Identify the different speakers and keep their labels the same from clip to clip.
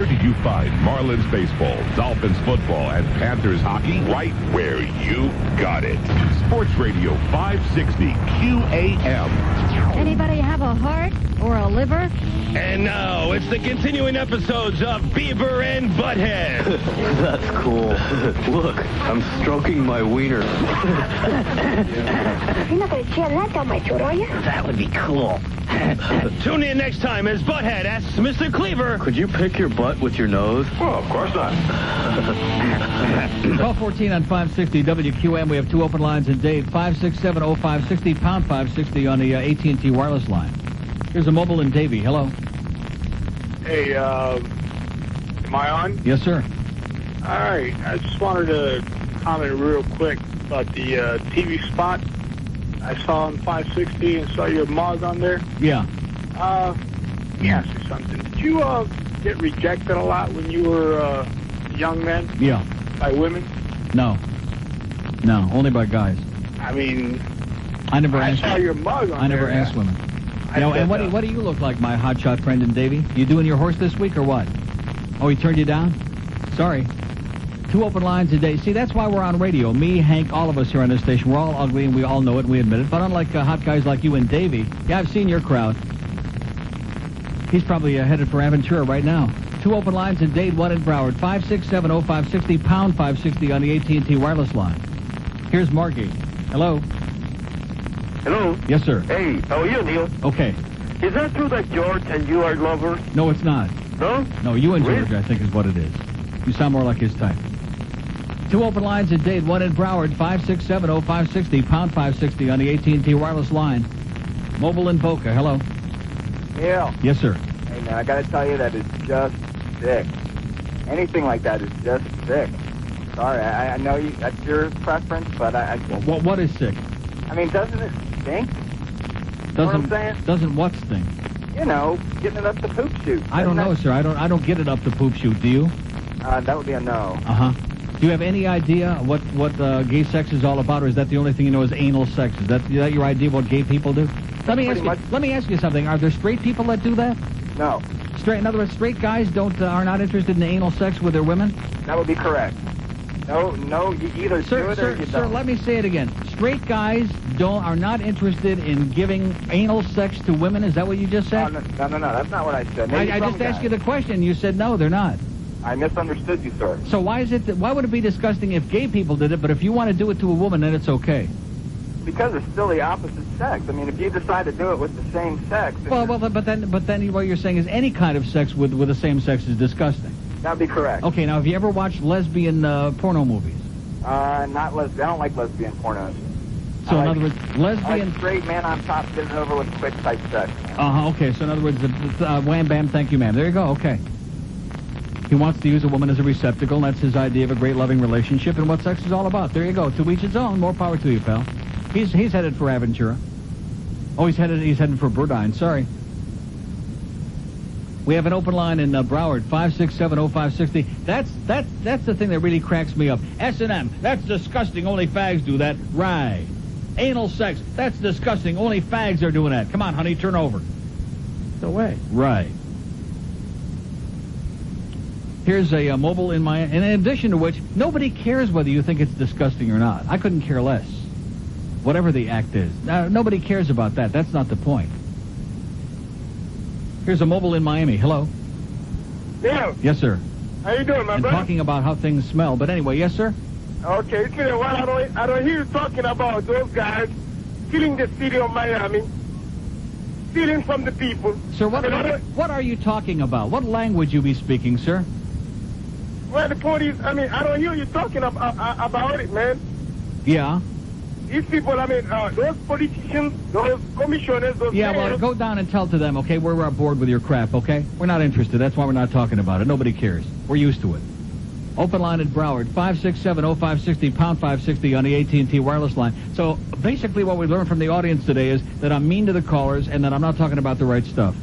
Speaker 1: Where did you find Marlins baseball, Dolphins football, and Panthers hockey? Right where you got it. Sports Radio 560 QAM.
Speaker 2: Anybody have a heart or a liver?
Speaker 3: And now, it's the continuing episodes of Beaver and Butthead.
Speaker 4: That's cool. Look, I'm stroking my wiener.
Speaker 5: You're not going to share that down my throat, are you?
Speaker 3: That would be cool. Tune in next time as Butthead asks Mr. Cleaver.
Speaker 4: Could you pick your butt with your nose?
Speaker 1: Well, of course not.
Speaker 6: 12:14 on 560 WQM. We have two open lines in Dave. 567-0560, pound 560 on the AT&T wireless line. Here's a mobile in Davie. Hello.
Speaker 7: Hey, am I on?
Speaker 6: Yes, sir.
Speaker 7: All right. I just wanted to comment real quick about the TV spot I saw on 560 and saw your mug on there.
Speaker 6: Yeah.
Speaker 7: Let me ask you something. Did you get rejected a lot when you were a young man?
Speaker 6: Yeah.
Speaker 7: By women?
Speaker 6: No. No, only by guys.
Speaker 7: I mean,
Speaker 6: I never
Speaker 7: I
Speaker 6: asked.
Speaker 7: saw your mug on
Speaker 6: I never
Speaker 7: there.
Speaker 6: asked women. And what do you look like, my hotshot friend in Davie? You doing your horse this week or what? Oh, he turned you down? Sorry. Two open lines a day. See, that's why we're on radio. Me, Hank, all of us here on this station, we're all ugly and we all know it and we admit it. But unlike hot guys like you and Davie, yeah, I've seen your crowd. He's probably headed for Aventura right now. Two open lines in Dade, one in Broward. 567-0560, pound 560 on the AT&T wireless line. Here's Margate. Hello.
Speaker 4: Hello?
Speaker 6: Yes, sir.
Speaker 4: Hey, how are you, Neil?
Speaker 6: Okay.
Speaker 4: Is that true that George and you are lovers?
Speaker 6: No, it's not.
Speaker 4: No?
Speaker 6: No, you and
Speaker 4: Really?
Speaker 6: George, I think, is what it is. You sound more like his type. Two open lines in Dade, one in Broward. 567-0560, pound 560 on the AT&T wireless line. Mobile in Boca. Hello.
Speaker 8: Neil,
Speaker 6: Yes, sir.
Speaker 8: hey man, I gotta tell you that is just sick. Anything like that is just sick. Sorry, I know that's your preference, but
Speaker 6: What is sick?
Speaker 8: I mean, doesn't it stink? Know what I'm saying?
Speaker 6: Doesn't what stink?
Speaker 8: You know, getting it up the poop chute.
Speaker 6: I don't know, sir. I don't get it up the poop chute. Do you?
Speaker 8: That would be a no.
Speaker 6: Uh-huh. Do you have any idea what gay sex is all about, or is that the only thing you know is anal sex? Is that your idea of what gay people do? Let me ask you something. Are there straight people that do that?
Speaker 8: No.
Speaker 6: In other words, straight guys are not interested in anal sex with their women?
Speaker 8: That would be correct. No, you either do it or you
Speaker 6: Sir,
Speaker 8: don't.
Speaker 6: let me say it again. Straight guys are not interested in giving anal sex to women. Is that what you just said?
Speaker 8: No, that's not what I said.
Speaker 6: I just asked you the question. You said no, they're not.
Speaker 8: I misunderstood you, sir.
Speaker 6: So why would it be disgusting if gay people did it, but if you want to do it to a woman, then it's okay?
Speaker 8: Because it's still the opposite sex. I mean, if you decide to do it with the same sex...
Speaker 6: But then what you're saying is any kind of sex with the same sex is disgusting.
Speaker 8: That would be correct.
Speaker 6: Okay, now have you ever watched lesbian porno movies?
Speaker 8: Not lesbian. I don't like lesbian pornos.
Speaker 6: So in other words,
Speaker 8: I
Speaker 6: lesbian...
Speaker 8: like straight man on top getting over with quick type sex.
Speaker 6: Okay, so in other words, wham, bam, thank you, ma'am. There you go, okay. He wants to use a woman as a receptacle, and that's his idea of a great loving relationship and what sex is all about. There you go. To each its own. More power to you, pal. He's headed for Aventura. Oh, he's heading for Burdine. Sorry. We have an open line in Broward, 567-0560. That's the thing that really cracks me up. S&M, that's disgusting. Only fags do that. Right. Anal sex, that's disgusting. Only fags are doing that. Come on, honey, turn over. No way. Right. Here's a mobile in Miami. And in addition to which, nobody cares whether you think it's disgusting or not. I couldn't care less. Whatever the act is. Nobody cares about that. That's not the point. Here's a mobile in Miami. Hello.
Speaker 7: Yeah.
Speaker 6: Yes, sir.
Speaker 7: How you doing, my
Speaker 6: And
Speaker 7: brother?
Speaker 6: talking about how things smell. But anyway, yes, sir?
Speaker 7: Okay, it's been a while. I don't hear you talking about those guys stealing the city of Miami, stealing from the people.
Speaker 6: Sir, what are you talking about? What language you be speaking, sir?
Speaker 7: Well, the point is, I don't hear you talking about it, man.
Speaker 6: Yeah.
Speaker 7: These people, those politicians, those commissioners, those
Speaker 6: Yeah, well,
Speaker 7: mayors,
Speaker 6: go down and tell to them, okay? We're bored with your crap, okay? We're not interested. That's why we're not talking about it. Nobody cares. We're used to it. Open line at Broward, 567-0560, pound 560 on the AT&T wireless line. So basically what we learned from the audience today is that I'm mean to the callers and that I'm not talking about the right stuff.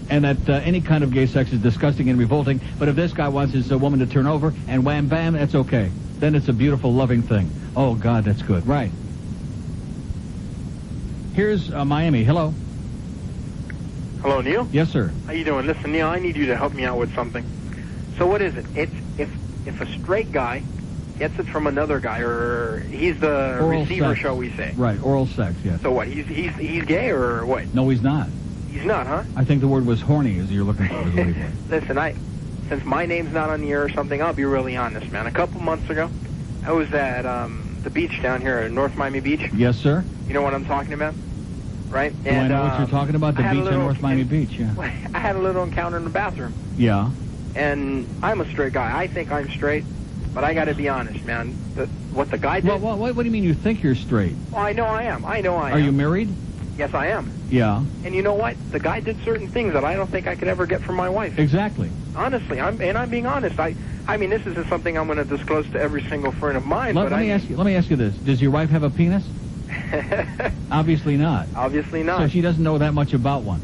Speaker 6: And that any kind of gay sex is disgusting and revolting. But if this guy wants his woman to turn over and wham, bam, that's okay. Then it's a beautiful, loving thing. Oh, God, that's good. Right. Here's Miami. Hello.
Speaker 9: Hello, Neil?
Speaker 6: Yes, sir.
Speaker 9: How you doing? Listen, Neil, I need you to help me out with something. So what is it? It's if a straight guy gets it from another guy, or he's the
Speaker 6: Oral
Speaker 9: receiver,
Speaker 6: sex.
Speaker 9: shall we say?
Speaker 6: Right, oral sex, yes.
Speaker 9: So what? He's gay or what?
Speaker 6: No, he's not.
Speaker 9: He's not, huh?
Speaker 6: I think the word was horny, as you're looking for. Is what he was.
Speaker 9: Listen, since my name's not on the air or something, I'll be really honest, man. A couple months ago, I was at the beach down here at North Miami Beach.
Speaker 6: Yes, sir.
Speaker 9: You know what I'm talking about, right?
Speaker 6: Do I know what you're talking about? The beach in North Miami Beach, yeah.
Speaker 9: I had a little encounter in the bathroom.
Speaker 6: Yeah.
Speaker 9: And I'm a straight guy. I think I'm straight, but I got to be honest, man. What the guy did...
Speaker 6: Well, what do you mean you think you're straight?
Speaker 9: Well, I know I am.
Speaker 6: Are you married?
Speaker 9: Yes, I am.
Speaker 6: Yeah.
Speaker 9: And you know what? The guy did certain things that I don't think I could ever get from my wife.
Speaker 6: Exactly.
Speaker 9: Honestly, I'm being honest. I mean, this isn't something I'm going to disclose to every single friend of mine.
Speaker 6: Let me ask you this: does your wife have a penis? Obviously not.
Speaker 9: Obviously not.
Speaker 6: So she doesn't know that much about one.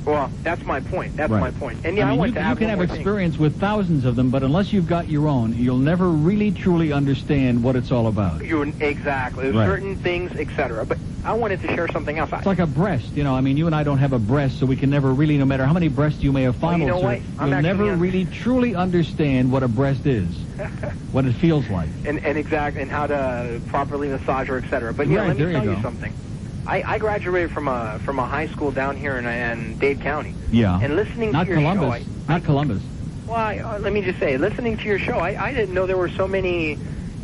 Speaker 9: Well, that's my point. That's
Speaker 6: Right.
Speaker 9: my point. And yeah,
Speaker 6: I mean,
Speaker 9: want
Speaker 6: you
Speaker 9: to add
Speaker 6: can
Speaker 9: one
Speaker 6: have
Speaker 9: more
Speaker 6: experience with thousands of them, but unless you've got your own, you'll never really truly understand what it's all about.
Speaker 9: Exactly. There's
Speaker 6: Right.
Speaker 9: certain things, etc. But I wanted to share something else.
Speaker 6: It's like a breast, you know. I mean, you and I don't have a breast, so we can never really, no matter how many breasts you may have
Speaker 9: Well, you
Speaker 6: fondled,
Speaker 9: know what?
Speaker 6: you'll never really truly understand what a breast is, what it feels like.
Speaker 9: and how to properly massage her, etc. But yeah,
Speaker 6: Right,
Speaker 9: let me
Speaker 6: there
Speaker 9: tell
Speaker 6: you
Speaker 9: you
Speaker 6: go.
Speaker 9: something. I graduated from a high school down here in Dade County.
Speaker 6: Yeah.
Speaker 9: And listening
Speaker 6: Not
Speaker 9: to your
Speaker 6: Columbus.
Speaker 9: show,
Speaker 6: Not Columbus.
Speaker 9: well, let me just say, listening to your show, I didn't know there were so many.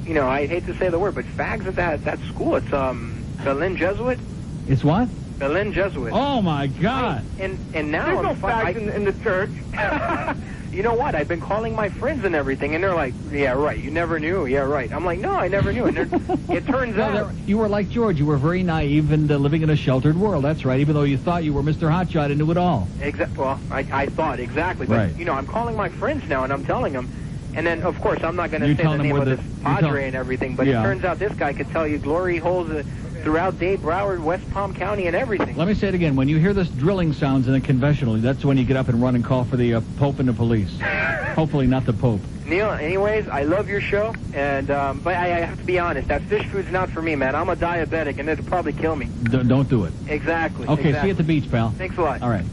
Speaker 9: You know, I hate to say the word, but fags at that school. It's Berlin Jesuit.
Speaker 6: It's what?
Speaker 9: Berlin Jesuit.
Speaker 6: Oh my God!
Speaker 9: And now
Speaker 8: There's no
Speaker 9: I'm
Speaker 8: fags in the church.
Speaker 9: You know what? I've been calling my friends and everything, and they're like, "Yeah, right. You never knew. Yeah, right." I'm like, "No, I never knew." And it turns out
Speaker 6: You were like George. You were very naive and living in a sheltered world. That's right. Even though you thought you were Mr. Hotshot and knew it all.
Speaker 9: Well, I thought exactly, but
Speaker 6: Right.
Speaker 9: you know, I'm calling my friends now, and I'm telling them. And then, of course, I'm not going to
Speaker 6: You're
Speaker 9: say the
Speaker 6: telling them
Speaker 9: name of
Speaker 6: where
Speaker 9: this
Speaker 6: the-
Speaker 9: padre and everything, but
Speaker 6: Yeah.
Speaker 9: it turns out this guy could tell you glory holes throughout Dade, Broward, West Palm County, and everything.
Speaker 6: Let me say it again. When you hear this drilling sounds in a confessional, that's when you get up and run and call for the Pope and the police. Hopefully not the Pope.
Speaker 9: Neil, anyways, I love your show, and but I have to be honest, that fish food's not for me, man. I'm a diabetic, and it'll probably kill me.
Speaker 6: Don't do it.
Speaker 9: Exactly.
Speaker 6: Okay,
Speaker 9: exactly.
Speaker 6: see you at the beach, pal.
Speaker 9: Thanks a lot.
Speaker 6: All right.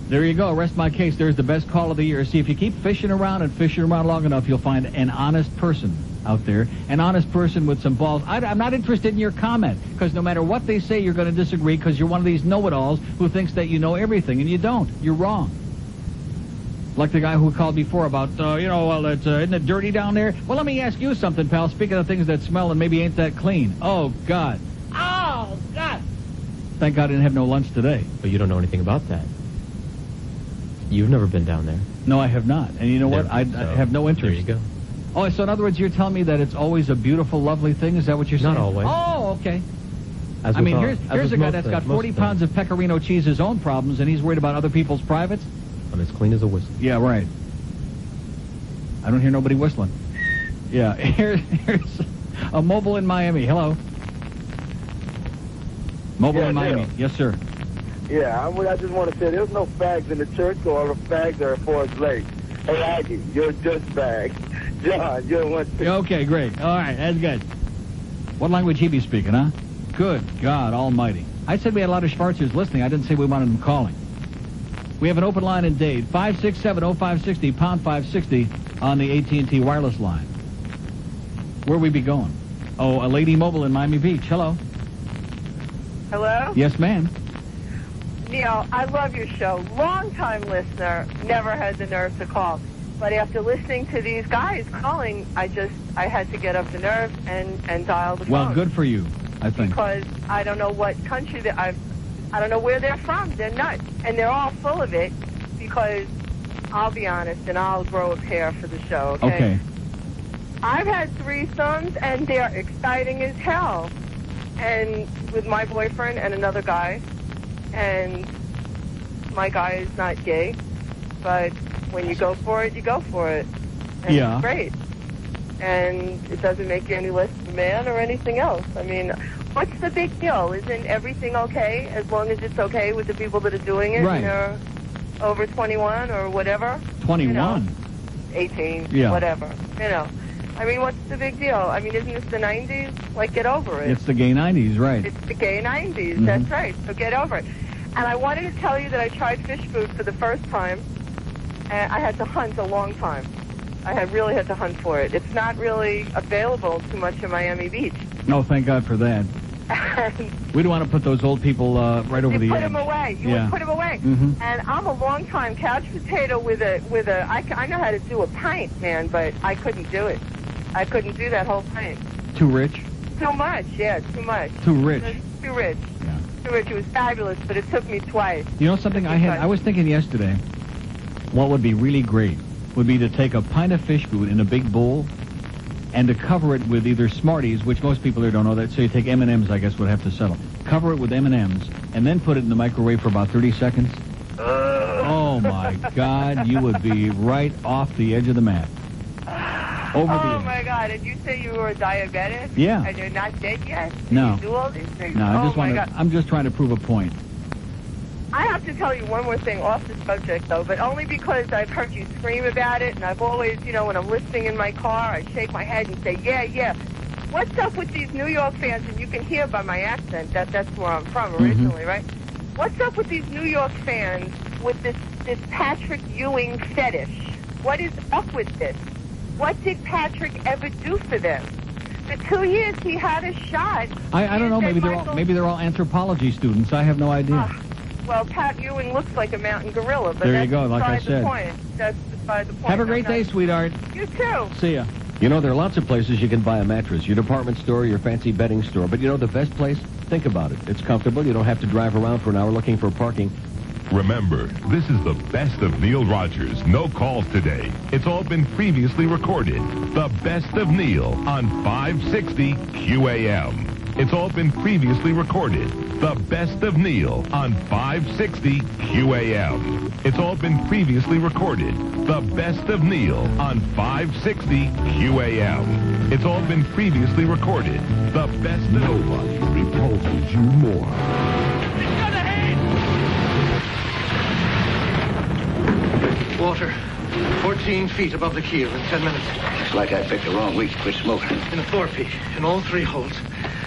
Speaker 6: There you go. Rest my case. There's the best call of the year. See, if you keep fishing around long enough, you'll find an honest person out there. An honest person with some balls. I'm not interested in your comment, because no matter what they say, you're going to disagree, because you're one of these know-it-alls who thinks that you know everything, and you don't. You're wrong. Like the guy who called before about, isn't it dirty down there? Well, let me ask you something, pal. Speaking of things that smell and maybe ain't that clean. Oh, God. Oh, God. Thank God I didn't have no lunch today.
Speaker 10: But you don't know anything about that. You've never been down there.
Speaker 6: No, I have not. And you know what? I have no interest.
Speaker 10: There you go.
Speaker 6: Oh, so in other words, you're telling me that it's always a beautiful, lovely thing? Is that what you're saying?
Speaker 10: Not always.
Speaker 6: Oh, okay.
Speaker 10: As
Speaker 6: I mean,
Speaker 10: with
Speaker 6: here's a guy that's got 40 pounds of pecorino cheese, his own problems, and he's worried about other people's privates?
Speaker 10: I'm as clean as a whistle.
Speaker 6: Yeah, right. I don't hear nobody whistling. Yeah, here's a mobile in Miami. Hello. Mobile in Miami.
Speaker 8: Neil.
Speaker 6: Yes, sir.
Speaker 8: Yeah, I just want to say there's no fags in the church, so all the fags are for his legs. Hey, Aggie, you're a douchebag. John, you're one.
Speaker 6: Okay, great. All right, that's good. What language he be speaking, huh? Good God almighty. I said we had a lot of Schwarzers listening. I didn't say we wanted them calling. We have an open line in Dade, 567-0560, pound 560 on the AT&T wireless line. Where we be going? Oh, a lady mobile in Miami Beach. Hello.
Speaker 11: Hello?
Speaker 6: Yes, ma'am.
Speaker 11: Neil, I love your show. Long-time listener, never had the nerve to call. But after listening to these guys calling, I had to get up the nerve and dial the phone.
Speaker 6: Well, good for you, I think.
Speaker 11: Because I don't know what country I don't know where they're from. They're nuts. And they're all full of it because, I'll be honest, and I'll grow a pair for the show, okay?
Speaker 6: Okay.
Speaker 11: I've had threesomes, and they're exciting as hell. And with my boyfriend and another guy. And my guy is not gay, but when you go for it, you go for it. And
Speaker 6: Yeah.
Speaker 11: it's great. And it doesn't make you any less of a man or anything else. I mean, what's the big deal? Isn't everything okay as long as it's okay with the people that are doing it?
Speaker 6: Right.
Speaker 11: And they're over 21 or whatever?
Speaker 6: 21?
Speaker 11: You know, 18,
Speaker 6: Yeah.
Speaker 11: whatever. You know. I mean, what's the big deal? I mean, isn't this the 90s? Like, get over it.
Speaker 6: It's the gay 90s, right.
Speaker 11: It's the gay 90s.
Speaker 6: Mhm.
Speaker 11: That's right. So get over it. And I wanted to tell you that I tried fish food for the first time, and I had to hunt a long time. I had really had to hunt for it. It's not really available too much in Miami Beach.
Speaker 6: No, thank God for that. We don't want to put those old people right over the edge.
Speaker 11: Put them away. You would put them away.
Speaker 6: Mm-hmm.
Speaker 11: And I'm a long-time couch potato with a. I know how to do a pint, man, but I couldn't do it. I couldn't do that whole pint.
Speaker 6: Too rich?
Speaker 11: Too much, yeah, too much.
Speaker 6: Too rich.
Speaker 11: Too rich.
Speaker 6: Yeah.
Speaker 11: Too rich. It was fabulous, but it took me twice.
Speaker 6: You know something I was thinking yesterday, what would be really great would be to take a pint of fish food in a big bowl and to cover it with either Smarties, which most people here don't know that, so you take M&Ms, I guess, would have to settle. Cover it with M&Ms, and then put it in the microwave for about 30 seconds. Oh, my God, you would be right off the edge of the mat. Over the edge.
Speaker 11: My God, and you say you were diabetic?
Speaker 6: Yeah.
Speaker 11: And you're not dead yet?
Speaker 6: No.
Speaker 11: You do all these things?
Speaker 6: No,
Speaker 11: God.
Speaker 6: I'm just trying to prove a point.
Speaker 11: I have to tell you one more thing off the subject, though, but only because I've heard you scream about it, and I've always, when I'm listening in my car, I shake my head and say, yeah. What's up with these New York fans? And you can hear by my accent that that's where I'm from originally, right? What's up with these New York fans with this Patrick Ewing fetish? What is up with this? What did Patrick ever do for them? The 2 years he had a shot.
Speaker 6: I don't know. Maybe they're all anthropology students. I have no idea.
Speaker 11: Well, Pat Ewing looks like a mountain gorilla, but
Speaker 6: there you go, like I
Speaker 11: beside
Speaker 6: said.
Speaker 11: the point. That's beside the point.
Speaker 6: Have a great day, sweetheart.
Speaker 11: You too.
Speaker 6: See ya.
Speaker 12: You know, there are lots of places you can buy a mattress. Your department store, your fancy bedding store. But you know the best place? Think about it. It's comfortable. You don't have to drive around for an hour looking for parking.
Speaker 1: Remember, this is the best of Neil Rogers. No calls today. It's all been previously recorded. The best of Neil on 560 QAM. It's all been previously recorded. The best of Neil on 560 QAM. It's all been previously recorded. The best of Neil on 560 QAM. It's all been previously recorded. The best of...
Speaker 13: Nobody repulses you more.
Speaker 14: Water. 14 feet above the keel in 10 minutes.
Speaker 15: Looks like I picked the wrong week to quit smoking.
Speaker 14: In a 4-peak, in all 3 holds,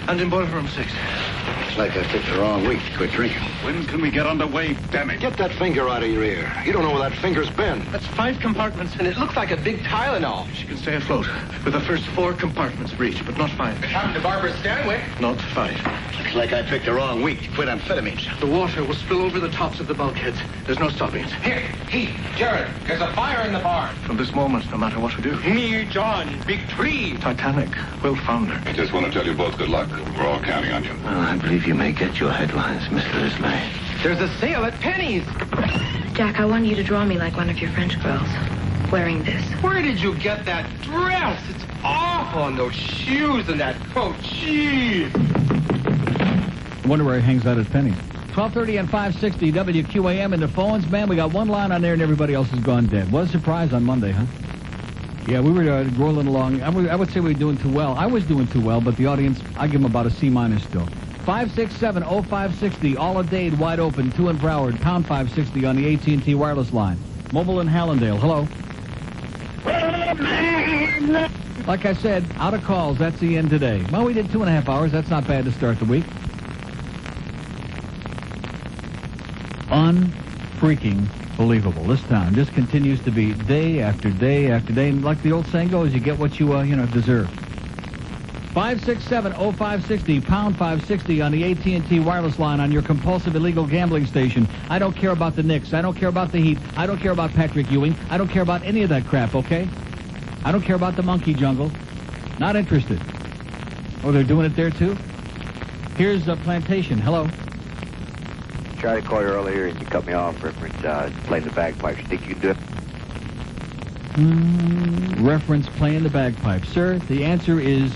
Speaker 14: and in boiler room 6.
Speaker 15: Looks like I picked the wrong week to quit drinking.
Speaker 13: When can we get underway, damn it?
Speaker 15: Get that finger out of your ear. You don't know where that finger's been.
Speaker 14: That's 5 compartments, and it looks like a big Tylenol. She can stay afloat, with the first 4 compartments breached, but not 5.
Speaker 15: It happened to Barbara Stanwyck.
Speaker 14: Not 5.
Speaker 15: Looks like I picked the wrong week to quit amphetamines.
Speaker 14: The water will spill over the tops of the bulkheads. There's no stopping it.
Speaker 15: Here, Heath, Jared, there's a fire in the barn.
Speaker 14: From this moment, no matter what we do.
Speaker 15: Me, John, big tree.
Speaker 14: Titanic will founder.
Speaker 13: I just want to tell you both good luck. We're all counting on you.
Speaker 15: Well, I believe you may get your headlines, Mr. Islay.
Speaker 14: There's a sale at Penny's.
Speaker 16: Jack, I want you to draw me like one of your French girls, wearing this.
Speaker 14: Where did you get that dress? It's awful, and those shoes and that coat. Gee.
Speaker 6: I wonder where he hangs out at Penny's. 12:30 and 560 WQAM in the phones. Man, we got one line on there and everybody else has gone dead. What a surprise on Monday, huh? Yeah, we were rolling along. I would say we were doing too well. I was doing too well, but the audience, I give them about a C- still. 567-0560, all a day wide open, 2 in Broward, pound 560 on the AT&T wireless line. Mobile in Hallandale, hello. Like I said, out of calls, that's the end today. Well, we did 2.5 hours. That's not bad to start the week. Unfreaking believable. This town just continues to be day after day after day. And like the old saying goes, you get what you deserve. 567-0560, pound 560 on the AT&T wireless line on your compulsive illegal gambling station. I don't care about the Knicks. I don't care about the Heat. I don't care about Patrick Ewing. I don't care about any of that crap, okay? I don't care about the monkey jungle. Not interested. Oh, they're doing it there, too? Here's a Plantation. Hello.
Speaker 8: Tried to call you earlier and you cut me off, reference playing the bagpipes. You think you can do it?
Speaker 6: Reference playing the bagpipes. Sir, the answer is...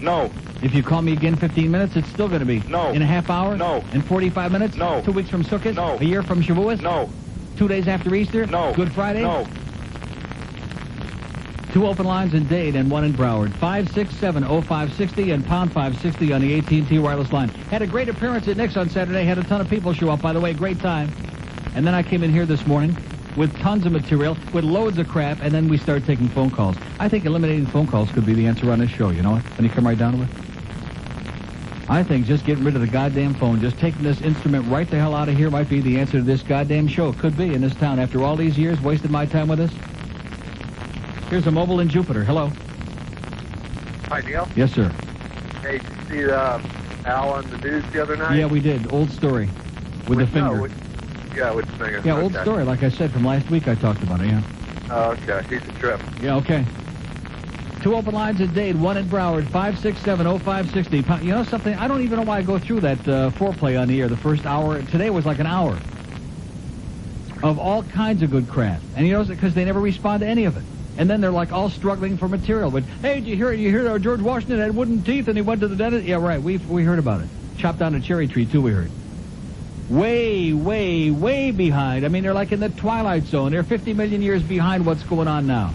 Speaker 8: No.
Speaker 6: If you call me again in 15 minutes, it's still going to be...
Speaker 8: No.
Speaker 6: In a half hour?
Speaker 8: No.
Speaker 6: In 45 minutes?
Speaker 8: No.
Speaker 6: 2 weeks from Sukkot?
Speaker 8: No.
Speaker 6: A year from Shavuos?
Speaker 8: No.
Speaker 6: 2 days after Easter?
Speaker 8: No.
Speaker 6: Good Friday?
Speaker 8: No.
Speaker 6: 2 open lines in Dade and 1 in Broward. 567-0560 and pound 560 on the AT&T wireless line. Had a great appearance at Nixon on Saturday. Had a ton of people show up, by the way. Great time. And then I came in here this morning with tons of material, with loads of crap, and then we started taking phone calls. I think eliminating phone calls could be the answer on this show. You know what? Can you come right down to it? I think just getting rid of the goddamn phone, just taking this instrument right the hell out of here might be the answer to this goddamn show. Could be in this town after all these years, wasted my time with us. Here's a mobile in Jupiter. Hello.
Speaker 17: Hi, Neil.
Speaker 6: Yes, sir.
Speaker 17: Hey, did you see Al on the news the other night?
Speaker 6: Yeah, we did. Old story. With the finger.
Speaker 17: With the finger.
Speaker 6: Yeah, old story. Like I said, from last week I talked about it, yeah.
Speaker 17: Oh, okay. He's a trip.
Speaker 6: Yeah, okay. 2 open lines at Dade, 1 in Broward, 567-0560. You know something? I don't even know why I go through that foreplay on the air, the first hour. Today was like an hour of all kinds of good crap. And you know, because they never respond to any of it. And then they're like all struggling for material. But, hey, did you hear George Washington had wooden teeth and he went to the dentist? Yeah, right. We heard about it. Chopped down a cherry tree, too, we heard. Way, way, way behind. I mean, they're like in the Twilight Zone. They're 50 million years behind what's going on now.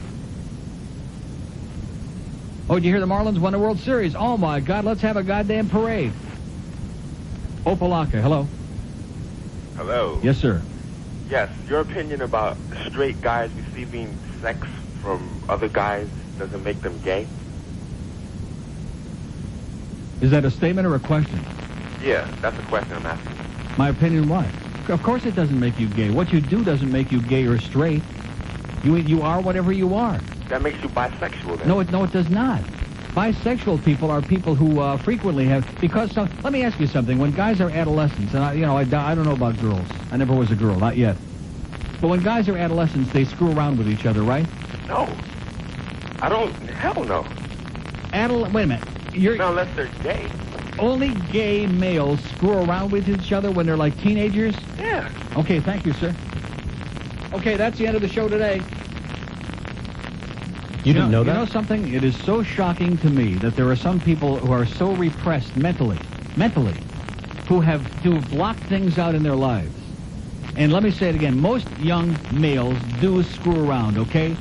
Speaker 6: Oh, did you hear the Marlins won the World Series? Oh, my God, let's have a goddamn parade. Opalaka, hello.
Speaker 18: Hello.
Speaker 6: Yes, sir.
Speaker 18: Yes, your opinion about straight guys receiving sex from other guys doesn't make them gay?
Speaker 6: Is that a statement or a question?
Speaker 18: Yeah, that's a question I'm asking.
Speaker 6: My opinion, what? Of course it doesn't make you gay. What you do doesn't make you gay or straight. You are whatever you are.
Speaker 18: That makes you bisexual, then?
Speaker 6: No, it does not. Bisexual people are people who frequently have... Because, let me ask you something. When guys are adolescents, and I don't know about girls. I never was a girl, not yet. But when guys are adolescents, they screw around with each other, right?
Speaker 18: No. I don't... Hell no.
Speaker 6: Wait a minute.
Speaker 18: No, unless they're gay.
Speaker 6: Only gay males screw around with each other when they're like teenagers?
Speaker 18: Yeah.
Speaker 6: Okay, thank you, sir. Okay, that's the end of the show today.
Speaker 10: You didn't know that?
Speaker 6: You know something? It is so shocking to me that there are some people who are so repressed mentally, who have blocked things out in their lives. And let me say it again. Most young males do screw around, okay?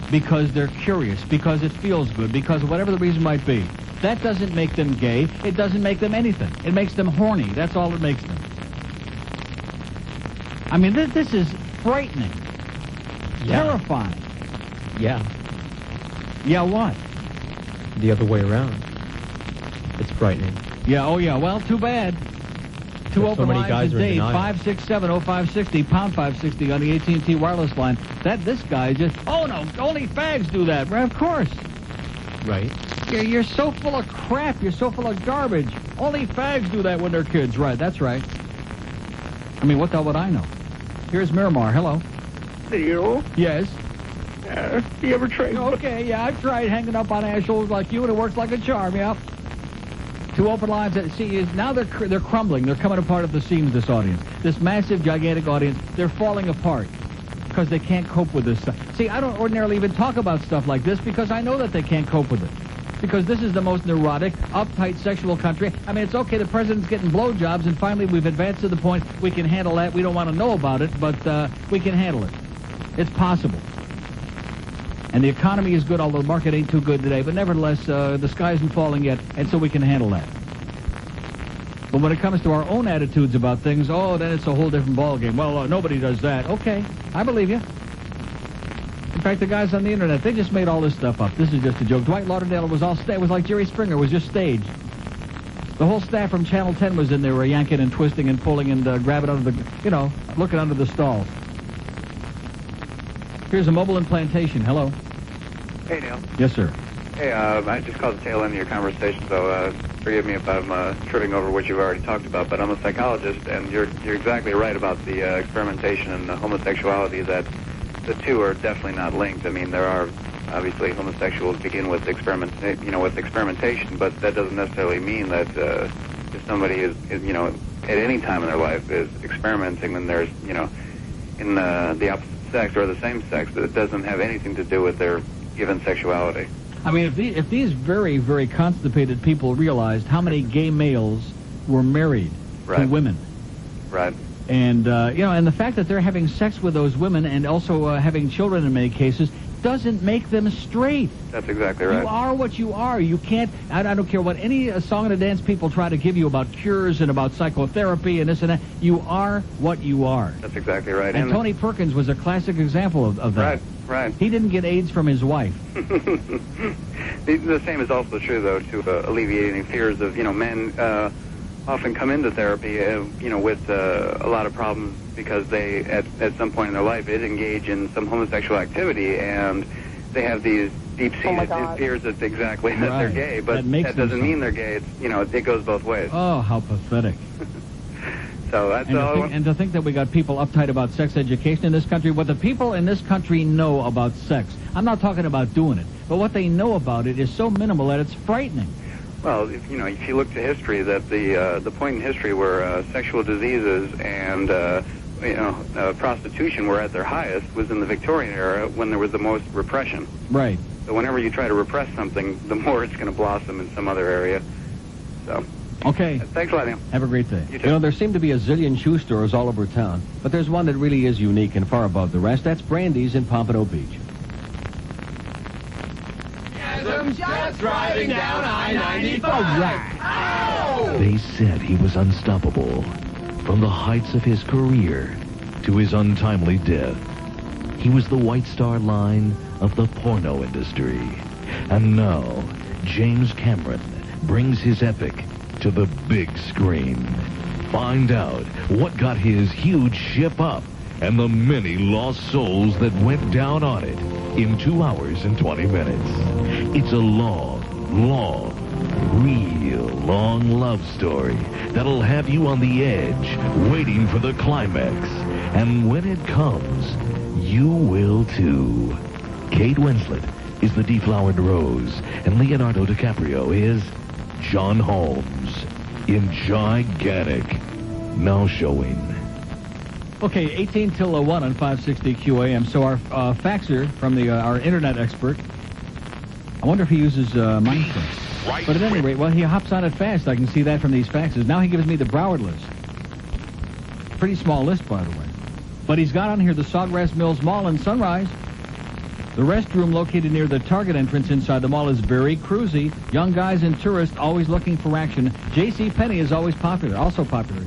Speaker 6: Because they're curious, because it feels good, because whatever the reason might be. That doesn't make them gay. It doesn't make them anything. It makes them horny. That's all it makes them. I mean, this is frightening.
Speaker 10: Yeah.
Speaker 6: Terrifying.
Speaker 10: Yeah.
Speaker 6: Yeah, what?
Speaker 10: The other way around. It's frightening.
Speaker 6: Yeah, oh yeah, well, too bad. Two
Speaker 10: There's
Speaker 6: open
Speaker 10: so many
Speaker 6: lines
Speaker 10: guys
Speaker 6: a
Speaker 10: are in
Speaker 6: day,
Speaker 10: denial.
Speaker 6: 567-0560, pound 560 on the AT&T wireless line. This guy just, oh no, only fags do that. Well, of course.
Speaker 10: Right.
Speaker 6: You're so full of crap. You're so full of garbage. Only fags do that when they're kids. Right, that's right. I mean, what the hell would I know? Here's Miramar. Hello.
Speaker 7: Neil?
Speaker 6: Yes?
Speaker 7: You ever tried?
Speaker 6: Okay, yeah, I've tried hanging up on assholes like you, and it works like a charm, yeah. Two open lines. See, now they're crumbling. They're coming apart at the seams, this audience. This massive, gigantic audience, they're falling apart because they can't cope with this stuff. See, I don't ordinarily even talk about stuff like this because I know that they can't cope with it. Because this is the most neurotic, uptight sexual country. I mean, it's okay, the president's getting blowjobs, and finally we've advanced to the point we can handle that. We don't want to know about it, but we can handle it. It's possible. And the economy is good, although the market ain't too good today. But nevertheless, the sky isn't falling yet, and so we can handle that. But when it comes to our own attitudes about things, oh, then it's a whole different ballgame. Well, nobody does that. Okay, I believe you. In fact, the guys on the internet, they just made all this stuff up. This is just a joke. Dwight Lauderdale was it was like Jerry Springer. It was just staged. The whole staff from Channel 10 was in there yanking and twisting and pulling and grabbing under the, looking under the stalls. Here's a mobile in Plantation. Hello.
Speaker 19: Hey, Neil.
Speaker 6: Yes, sir.
Speaker 19: Hey, I just called the tail end of your conversation, so forgive me if I'm tripping over what you've already talked about, but I'm a psychologist, and you're exactly right about the experimentation and the homosexuality, that the two are definitely not linked. I mean, there are, obviously, homosexuals begin with experimentation, but that doesn't necessarily mean that if somebody is, at any time in their life is experimenting, then there's, in the opposite sex or the same sex, that it doesn't have anything to do with their given sexuality.
Speaker 6: I mean, if these very, very constipated people realized how many gay males were married to women.
Speaker 19: Right.
Speaker 6: And, and the fact that they're having sex with those women and also having children in many cases doesn't make them straight.
Speaker 19: That's exactly right.
Speaker 6: You are what you are. You can't, I don't care what any song and a dance people try to give you about cures and about psychotherapy and this and that. You are what you are.
Speaker 19: That's exactly right.
Speaker 6: And Tony Perkins was a classic example of that.
Speaker 19: Right. Right.
Speaker 6: He didn't get AIDS from his wife.
Speaker 19: The same is also true, though, to alleviating fears of, men often come into therapy, with a lot of problems because they, at some point in their life, did engage in some homosexual activity, and they have these deep-seated fears that that they're gay, but that doesn't mean they're gay. It's, it goes both ways.
Speaker 6: Oh, how pathetic.
Speaker 19: So that's
Speaker 6: and to think that we got people uptight about sex education in this country. What the people in this country know about sex, I'm not talking about doing it, but what they know about it is so minimal that it's frightening.
Speaker 19: Well, if you look to history, that the point in history where sexual diseases and prostitution were at their highest was in the Victorian era, when there was the most repression.
Speaker 6: Right.
Speaker 19: So whenever you try to repress something, the more it's going to blossom in some other area. So.
Speaker 6: Okay.
Speaker 19: Thanks a lot, Neil.
Speaker 6: Have a great day.
Speaker 19: You too.
Speaker 12: There seem to be a zillion shoe stores all over town, but there's one that really is unique and far above the rest. That's Brandy's in Pompano Beach.
Speaker 3: Just driving down I-95.
Speaker 1: Right. They said he was unstoppable, from the heights of his career to his untimely death. He was the White Star Line of the porno industry. And now, James Cameron brings his epic to the big screen. Find out what got his huge ship up and the many lost souls that went down on it in 2 hours and 20 minutes. It's a long, real long love story that'll have you on the edge, waiting for the climax. And when it comes, you will too. Kate Winslet is the deflowered rose, and Leonardo DiCaprio is John Holmes in Gigantic. Now showing.
Speaker 6: Okay, 18 till 1 on 560 QAM. So our faxer from our internet expert, I wonder if he uses Mindfulness.
Speaker 1: Right.
Speaker 6: But at any rate, well, he hops on it fast. I can see that from these faxes. Now he gives me the Broward list. Pretty small list, by the way. But he's got on here the Sawgrass Mills Mall in Sunrise. The restroom located near the Target entrance inside the mall is very cruisy. Young guys and tourists always looking for action. J.C. Penney is always popular, also popular.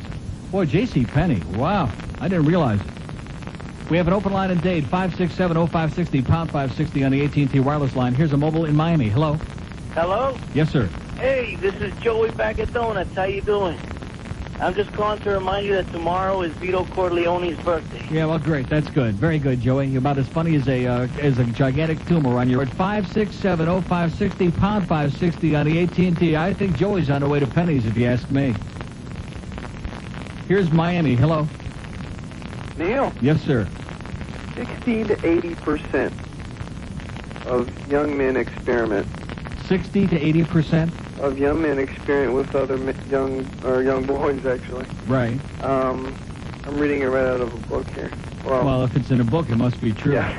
Speaker 6: Boy, J.C. Penney, wow, I didn't realize it. We have an open line in Dade, 567-0560, pound 560 on the AT&T wireless line. Here's a mobile in Miami. Hello?
Speaker 20: Hello?
Speaker 6: Yes, sir.
Speaker 20: Hey, this is Joey back at Donuts. How you doing? I'm just calling to remind you that tomorrow is Vito Corleone's birthday.
Speaker 6: Yeah, well, great. That's good. Very good, Joey. You're about as funny as a gigantic tumor on your 567-0560, pound 560 on the AT&T. I think Joey's on the way to Penny's, if you ask me. Here's Miami. Hello.
Speaker 17: Neil?
Speaker 6: Yes, sir.
Speaker 17: 60 to 80% of young men experiment.
Speaker 6: 60 to 80%?
Speaker 17: Of young men experiment with other young boys, actually.
Speaker 6: Right.
Speaker 17: I'm reading it right out of a book here.
Speaker 6: Well, if it's in a book, it must be true.
Speaker 17: Yeah.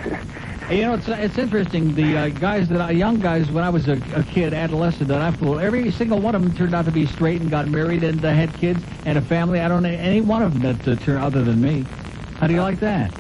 Speaker 6: Hey, you know, it's interesting. The young guys, when I was a kid, adolescent, that I fooled, every single one of them turned out to be straight and got married and had kids and a family. I don't know any one of them that turned other than me. How do you like that?